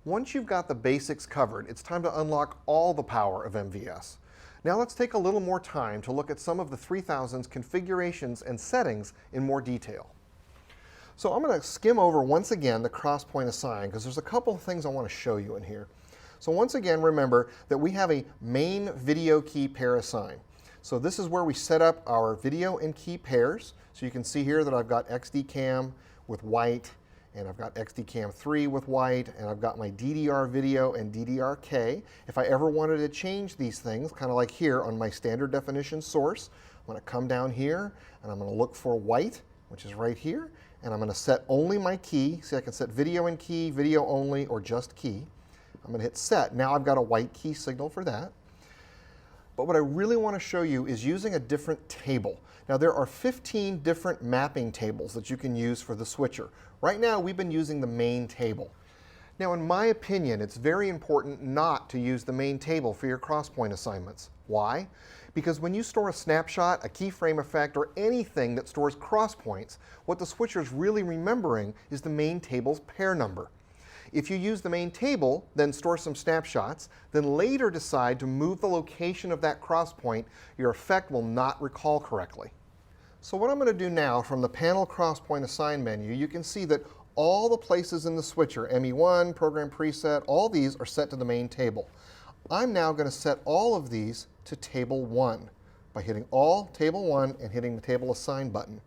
Once you've got the basics covered, it's time to unlock all the power of MVS. Now let's take a little more time to look at some of the 3000's configurations and settings in more detail. So I'm going to skim over once again the cross-point assign because there's a couple of things I want to show you in here. So once again, remember that we have a main video key pair assign. So this is where we set up our video and key pairs. So you can see here that I've got XDCam with white, and I've got XDCam 3 with white, and I've got my DDR video and DDR-K. If I ever wanted to change these things, kind of like here on my standard definition source, I'm going to come down here and I'm going to look for white, which is right here, and I'm going to set only my key. See, I can set video and key, video only, or just key. I'm going to hit set. Now I've got a white key signal for that. But what I really want to show you is using a different table. Now there are 15 different mapping tables that you can use for the switcher. Right now we've been using the main table. Now in my opinion, it's very important not to use the main table for your crosspoint assignments. Why? Because when you store a snapshot, a keyframe effect, or anything that stores crosspoints, what the switcher is really remembering is the main table's pair number. If you use the main table, then store some snapshots, then later decide to move the location of that crosspoint, your effect will not recall correctly. So what I'm going to do now from the panel crosspoint assign menu, you can see that all the places in the switcher, ME1, program preset, all these are set to the main table. I'm now going to set all of these to table 1 by hitting all, table 1, and hitting the table assign button.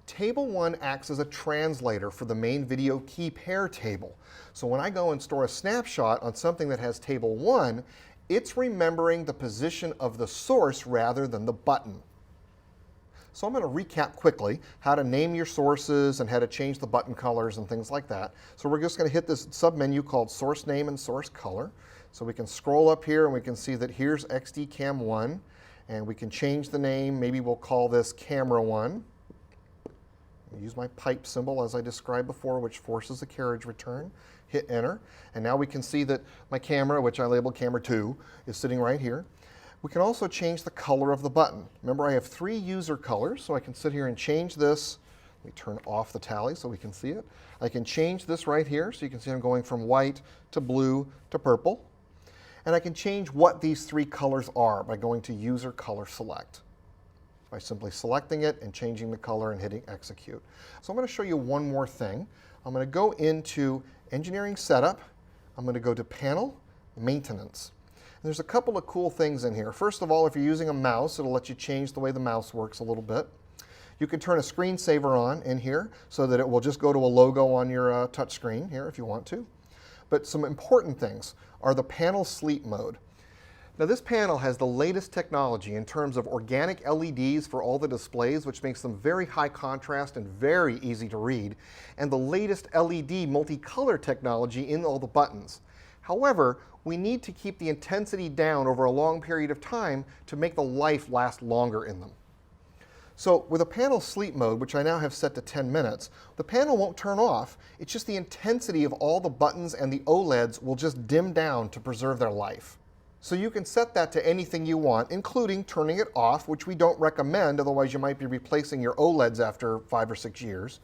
Table 1 acts as a translator for the main video key pair table. So when I go and store a snapshot on something that has table 1, it's remembering the position of the source rather than the button. So I'm going to recap quickly how to name your sources and how to change the button colors and things like that. So we're just going to hit this submenu called source name and source color. So we can scroll up here and we can see that here's XDCam 1, and we can change the name. Maybe we'll call this camera 1. Use my pipe symbol as I described before, which forces the carriage return. Hit enter, and now we can see that my camera, which I labeled camera 2, is sitting right here. We can also change the color of the button. Remember, I have 3 user colors, so I can sit here and change this. Let me turn off the tally so we can see it. I can change this right here, so you can see I'm going from white to blue to purple. And I can change what these 3 colors are by going to user color select, by simply selecting it and changing the color and hitting execute. So I'm going to show you one more thing. I'm going to go into engineering setup. I'm going to go to panel maintenance. And there's a couple of cool things in here. First of all, if you're using a mouse, it'll let you change the way the mouse works a little bit. You can turn a screensaver on in here so that it will just go to a logo on your touch screen here if you want to. But some important things are the panel sleep mode. Now this panel has the latest technology in terms of organic LEDs for all the displays, which makes them very high contrast and very easy to read, and the latest LED multicolor technology in all the buttons. However, we need to keep the intensity down over a long period of time to make the life last longer in them. So with a panel sleep mode, which I now have set to 10 minutes, the panel won't turn off. It's just the intensity of all the buttons and the OLEDs will just dim down to preserve their life. So you can set that to anything you want, including turning it off, which we don't recommend, otherwise you might be replacing your OLEDs after 5 or 6 years.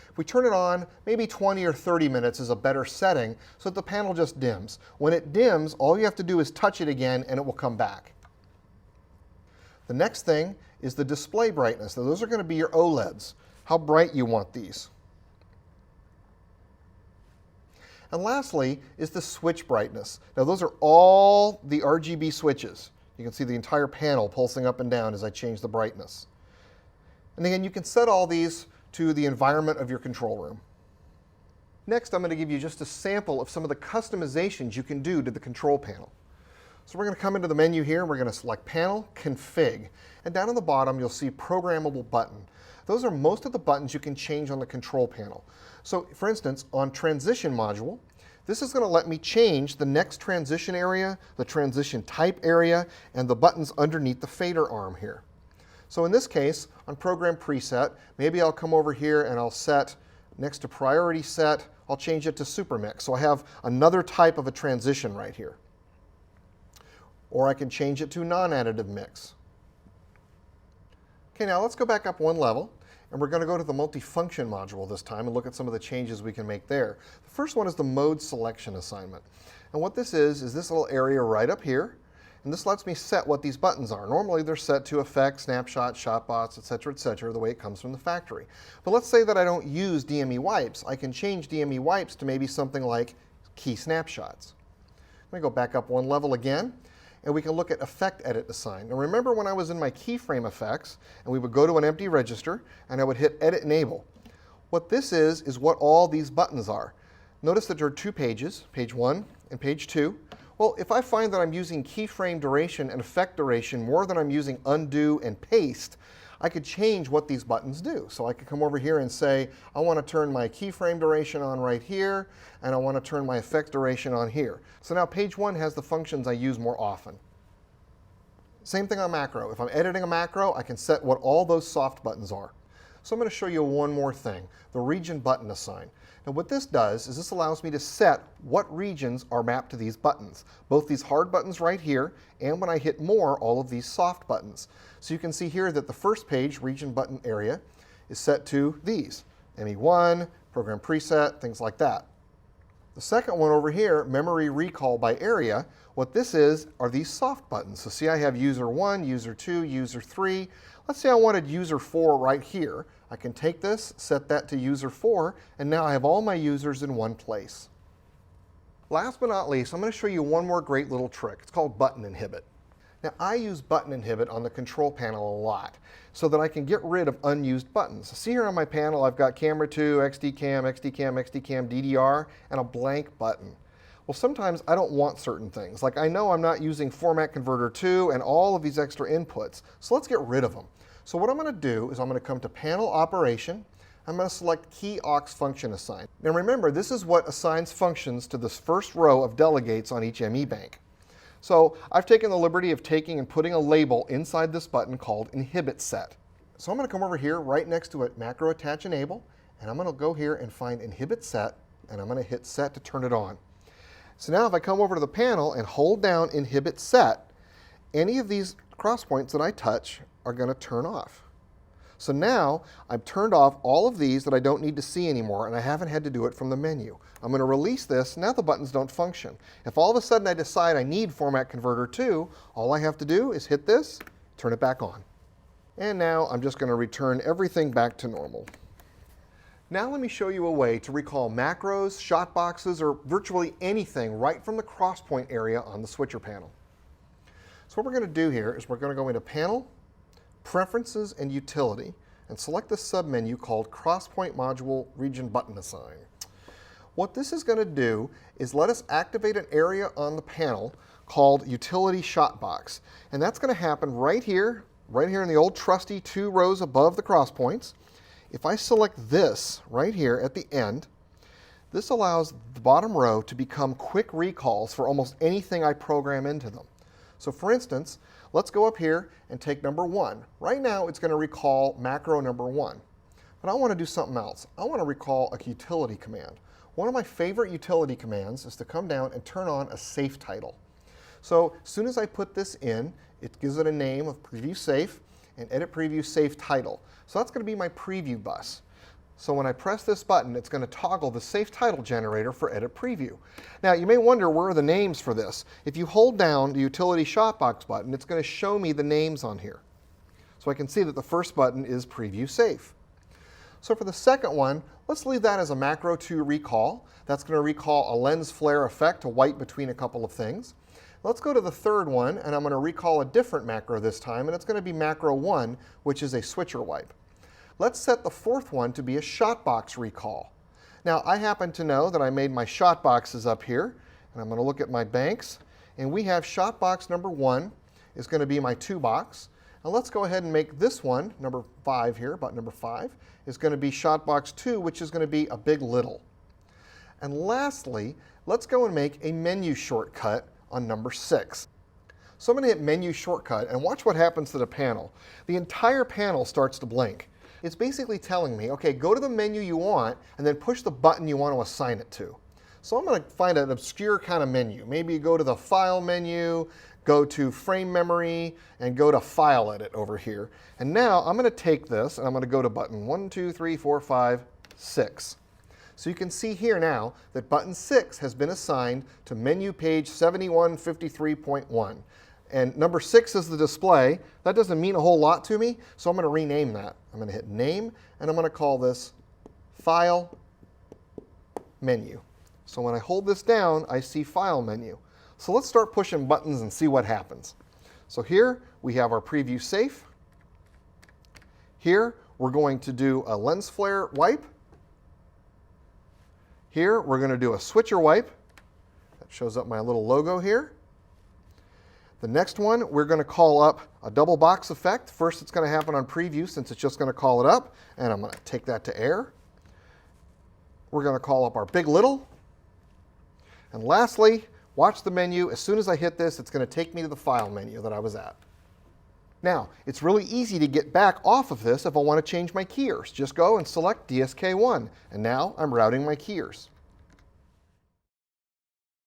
If we turn it on, maybe 20 or 30 minutes is a better setting so that the panel just dims. When it dims, all you have to do is touch it again and it will come back. The next thing is the display brightness. Now those are going to be your OLEDs, how bright you want these. And lastly is the switch brightness. Now those are all the RGB switches. You can see the entire panel pulsing up and down as I change the brightness. And again, you can set all these to the environment of your control room. Next, I'm going to give you just a sample of some of the customizations you can do to the control panel. So we're going to come into the menu here, and we're going to select Panel, Config, and down on the bottom you'll see Programmable Button. Those are most of the buttons you can change on the control panel. So for instance, on Transition module, this is going to let me change the next transition area, the transition type area, and the buttons underneath the fader arm here. So in this case, on Program Preset, maybe I'll come over here and I'll set, next to Priority Set, I'll change it to Super Mix. So I have another type of a transition right here. Or I can change it to Non-Additive Mix. Okay, now let's go back up one level. And we're going to go to the multifunction module this time and look at some of the changes we can make there. The first one is the mode selection assignment. And what this is this little area right up here. And this lets me set what these buttons are. Normally they're set to effects, snapshots, shotbots, etc., the way it comes from the factory. But let's say that I don't use DME wipes. I can change DME wipes to maybe something like key snapshots. Let me go back up one level again, and we can look at effect edit assign. Now remember when I was in my keyframe effects, and we would go to an empty register, and I would hit edit enable. What this is what all these buttons are. Notice that there are two pages, page 1 and page 2. Well, if I find that I'm using keyframe duration and effect duration more than I'm using undo and paste, I could change what these buttons do. So I could come over here and say, I want to turn my keyframe duration on right here, and I want to turn my effect duration on here. So now page 1 has the functions I use more often. Same thing on macro. If I'm editing a macro, I can set what all those soft buttons are. So I'm going to show you one more thing, the region button assign. Now what this does is this allows me to set what regions are mapped to these buttons, both these hard buttons right here, and when I hit more, all of these soft buttons. So you can see here that the first page, region button area, is set to these, ME1, program preset, things like that. The second one over here, memory recall by area, what this is are these soft buttons. So see I have user 1, user 2, user 3. Let's say I wanted user 4 right here. I can take this, set that to user 4, and now I have all my users in one place. Last but not least, I'm going to show you one more great little trick. It's called button inhibit. Now I use button inhibit on the control panel a lot so that I can get rid of unused buttons. See here on my panel I've got camera 2, XDCam, XDCam, XDCam, DDR, and a blank button. Well, sometimes I don't want certain things. Like I know I'm not using format converter 2 and all of these extra inputs, so let's get rid of them. So what I'm going to do is I'm going to come to panel operation. I'm going to select key aux function assign. Now remember, this is what assigns functions to this first row of delegates on each ME bank. So I've taken the liberty of taking and putting a label inside this button called inhibit set. So I'm going to come over here right next to it, macro attach enable, and I'm going to go here and find inhibit set, and I'm going to hit set to turn it on. So now if I come over to the panel and hold down inhibit set, any of these cross points that I touch are going to turn off. So now I've turned off all of these that I don't need to see anymore, and I haven't had to do it from the menu. I'm going to release this. Now the buttons don't function. If all of a sudden I decide I need Format Converter 2, all I have to do is hit this, turn it back on. And now I'm just going to return everything back to normal. Now let me show you a way to recall macros, shot boxes, or virtually anything right from the crosspoint area on the switcher panel. So what we're going to do here is we're going to go into Panel, Preferences, and Utility, and select the submenu called Crosspoint Module Region Button Assign. What this is going to do is let us activate an area on the panel called Utility Shot Box. And that's going to happen right here in the old trusty 2 rows above the crosspoints. If I select this right here at the end, this allows the bottom row to become quick recalls for almost anything I program into them. So for instance, let's go up here and take number 1. Right now it's going to recall macro number 1. But I want to do something else. I want to recall a utility command. One of my favorite utility commands is to come down and turn on a safe title. So as soon as I put this in, it gives it a name of preview safe and edit preview safe title. So that's going to be my preview bus. So when I press this button, it's going to toggle the safe title generator for edit preview. Now you may wonder where are the names for this. If you hold down the utility shotbox button, it's going to show me the names on here. So I can see that the first button is preview safe. So for the second one, let's leave that as a macro 2 recall. That's going to recall a lens flare effect to wipe between a couple of things. Let's go to the third one, and I'm going to recall a different macro this time, and it's going to be macro 1, which is a switcher wipe. Let's set the fourth one to be a shotbox recall. Now I happen to know that I made my shot boxes up here, and I'm going to look at my banks, and we have shotbox number 1 is going to be my 2 box. And let's go ahead and make this one, number 5 here, button number 5, is going to be shotbox 2, which is going to be a big little. And lastly, let's go and make a menu shortcut on number 6. So I'm going to hit menu shortcut and watch what happens to the panel. The entire panel starts to blink. It's basically telling me, okay, go to the menu you want and then push the button you want to assign it to. So I'm going to find an obscure kind of menu. Maybe go to the File menu, go to frame memory, and go to file edit over here. And now I'm going to take this and I'm going to go to button 1, 2, 3, 4, 5, 6. So you can see here now that button 6 has been assigned to menu page 7153.1. And number 6 is the display. That doesn't mean a whole lot to me, so I'm going to rename that. I'm going to hit Name, and I'm going to call this File Menu. So when I hold this down, I see File Menu. So let's start pushing buttons and see what happens. So here we have our preview safe. Here we're going to do a lens flare wipe. Here we're going to do a switcher wipe. That shows up my little logo here. The next one, we're going to call up a double box effect. First, it's going to happen on preview since it's just going to call it up. And I'm going to take that to air. We're going to call up our big little. And lastly, watch the menu. As soon as I hit this, it's going to take me to the file menu that I was at. Now, it's really easy to get back off of this if I want to change my keyers. Just go and select DSK1, and now I'm routing my keyers.